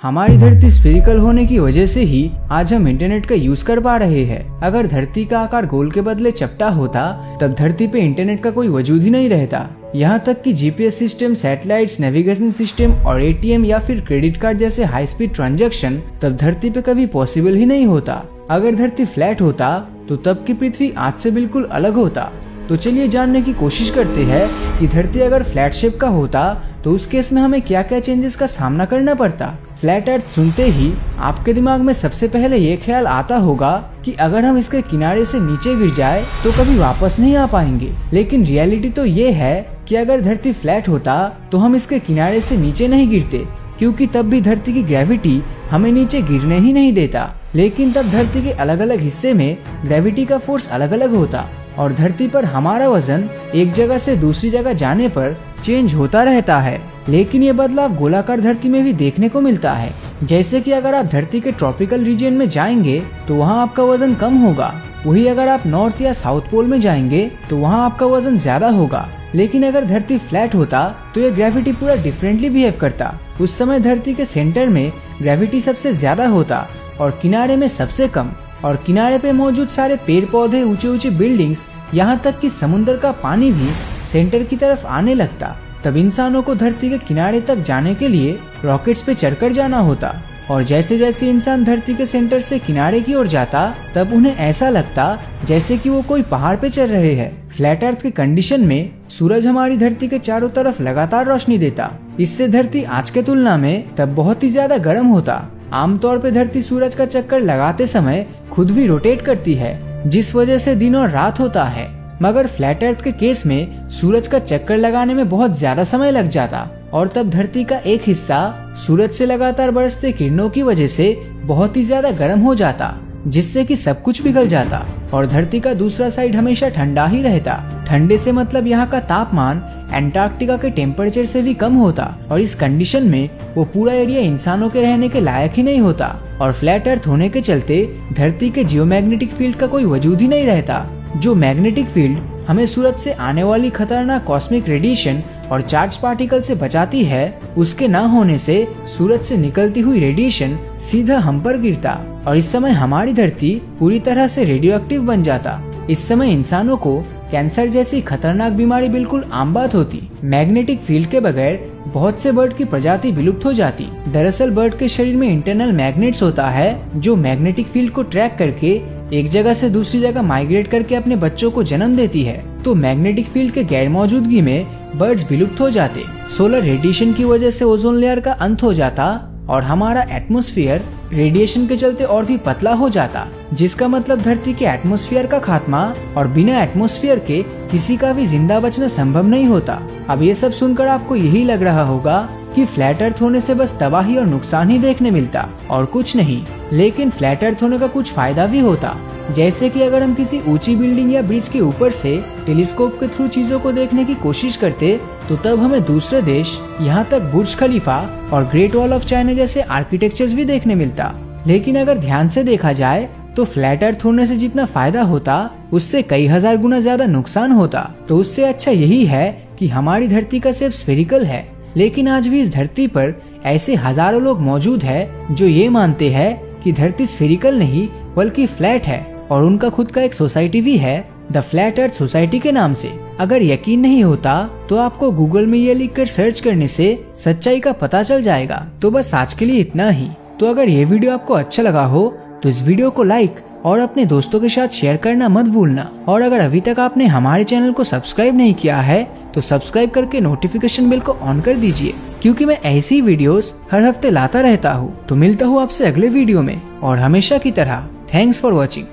हमारी धरती स्फेरिकल होने की वजह से ही आज हम इंटरनेट का यूज कर पा रहे हैं। अगर धरती का आकार गोल के बदले चपटा होता तब धरती पे इंटरनेट का कोई वजूद ही नहीं रहता। यहाँ तक कि GPS system, satellites, navigation system और एटीएम या फिर क्रेडिट कार्ड जैसे हाई स्पीड ट्रांजैक्शन तब धरती पे कभी पॉसिबल ही नहीं होता। अगर धरती फ्लैट होता तो तब की पृथ्वी आज से बिल्कुल अलग होता। तो चलिए जानने की कोशिश करते हैं कि धरती अगर फ्लैट शेप का होता तो उस केस में हमें क्या क्या चेंजेस का सामना करना पड़ता। फ्लैट अर्थ सुनते ही आपके दिमाग में सबसे पहले ये ख्याल आता होगा कि अगर हम इसके किनारे से नीचे गिर जाए तो कभी वापस नहीं आ पाएंगे। लेकिन रियलिटी तो ये है कि अगर धरती फ्लैट होता तो हम इसके किनारे से नीचे नहीं गिरते, क्योंकि तब भी धरती की ग्रेविटी हमें नीचे गिरने ही नहीं देता। लेकिन तब धरती के अलग अलग हिस्से में ग्रेविटी का फोर्स अलग अलग होता और धरती पर हमारा वजन एक जगह से दूसरी जगह जाने पर चेंज होता रहता है। लेकिन ये बदलाव गोलाकार धरती में भी देखने को मिलता है। जैसे कि अगर आप धरती के ट्रॉपिकल रीजन में जाएंगे तो वहाँ आपका वजन कम होगा, वही अगर आप नॉर्थ या साउथ पोल में जाएंगे तो वहाँ आपका वजन ज्यादा होगा। लेकिन अगर धरती फ्लैट होता तो ये ग्रेविटी पूरा डिफरेंटली बिहेव करता। उस समय धरती के सेंटर में ग्रेविटी सबसे ज्यादा होता और किनारे में सबसे कम, और किनारे पे मौजूद सारे पेड़ पौधे, ऊंचे ऊंचे बिल्डिंग्स, यहाँ तक कि समुद्र का पानी भी सेंटर की तरफ आने लगता। तब इंसानों को धरती के किनारे तक जाने के लिए रॉकेट्स पे चढ़कर जाना होता, और जैसे जैसे इंसान धरती के सेंटर से किनारे की ओर जाता तब उन्हें ऐसा लगता जैसे कि वो कोई पहाड़ पे चल रहे हैं। फ्लैट अर्थ के कंडीशन में सूरज हमारी धरती के चारों तरफ लगातार रोशनी देता। इससे धरती आज के तुलना में तब बहुत ही ज्यादा गर्म होता। आमतौर पे धरती सूरज का चक्कर लगाते समय खुद भी रोटेट करती है, जिस वजह से दिन और रात होता है। मगर फ्लैट अर्थ के केस में सूरज का चक्कर लगाने में बहुत ज्यादा समय लग जाता और तब धरती का एक हिस्सा सूरज से लगातार बरसते किरणों की वजह से बहुत ही ज्यादा गर्म हो जाता, जिससे कि सब कुछ पिघल जाता और धरती का दूसरा साइड हमेशा ठंडा ही रहता। ठंडे से मतलब यहाँ का तापमान एंटार्क्टिका के टेम्परेचर से भी कम होता और इस कंडीशन में वो पूरा एरिया इंसानों के रहने के लायक ही नहीं होता। और फ्लैट अर्थ होने के चलते धरती के जियोमैग्नेटिक फील्ड का कोई वजूद ही नहीं रहता। जो मैग्नेटिक फील्ड हमें सूरज से आने वाली खतरनाक कॉस्मिक रेडिएशन और चार्ज पार्टिकल से बचाती है, उसके न होने से सूरज से निकलती हुई रेडिएशन सीधा हम पर गिरता और इस समय हमारी धरती पूरी तरह से रेडियो एक्टिव बन जाता। इस समय इंसानों को कैंसर जैसी खतरनाक बीमारी बिल्कुल आम बात होती। मैग्नेटिक फील्ड के बगैर बहुत से बर्ड की प्रजाति विलुप्त हो जाती। दरअसल बर्ड के शरीर में इंटरनल मैग्नेट्स होता है जो मैग्नेटिक फील्ड को ट्रैक करके एक जगह से दूसरी जगह माइग्रेट करके अपने बच्चों को जन्म देती है। तो मैग्नेटिक फील्ड के गैर मौजूदगी में बर्ड्स विलुप्त हो जाते। सोलर रेडिएशन की वजह से ओजोन लेयर का अंत हो जाता और हमारा एटमॉस्फेयर रेडिएशन के चलते और भी पतला हो जाता, जिसका मतलब धरती के एटमॉस्फेयर का खात्मा और बिना एटमॉस्फेयर के किसी का भी जिंदा बचना संभव नहीं होता। अब ये सब सुनकर आपको यही लग रहा होगा कि फ्लैट अर्थ होने से बस तबाही और नुकसान ही देखने मिलता और कुछ नहीं। लेकिन फ्लैट अर्थ होने का कुछ फायदा भी होता, जैसे कि अगर हम किसी ऊंची बिल्डिंग या ब्रिज के ऊपर से टेलीस्कोप के थ्रू चीजों को देखने की कोशिश करते तो तब हमें दूसरे देश, यहाँ तक बुर्ज खलीफा और ग्रेट वॉल ऑफ चाइना जैसे आर्किटेक्चर्स भी देखने मिलता। लेकिन अगर ध्यान से देखा जाए तो फ्लैट अर्थ होने से जितना फायदा होता उससे कई हजार गुना ज्यादा नुकसान होता। तो उससे अच्छा यही है कि हमारी धरती का शेप स्फेरिकल है, लेकिन आज भी इस धरती पर ऐसे हजारों लोग मौजूद हैं जो ये मानते हैं कि धरती स्फेरिकल नहीं बल्कि फ्लैट है, और उनका खुद का एक सोसाइटी भी है द फ्लैट अर्थ सोसाइटी के नाम से। अगर यकीन नहीं होता तो आपको गूगल में ये लिखकर सर्च करने से सच्चाई का पता चल जाएगा। तो बस आज के लिए इतना ही। तो अगर ये वीडियो आपको अच्छा लगा हो तो इस वीडियो को लाइक और अपने दोस्तों के साथ शेयर करना मत भूलना। और अगर अभी तक आपने हमारे चैनल को सब्सक्राइब नहीं किया है तो सब्सक्राइब करके नोटिफिकेशन बेल को ऑन कर दीजिए, क्योंकि मैं ऐसी वीडियोस हर हफ्ते लाता रहता हूँ। तो मिलता हूँ आपसे अगले वीडियो में, और हमेशा की तरह थैंक्स फॉर वॉचिंग।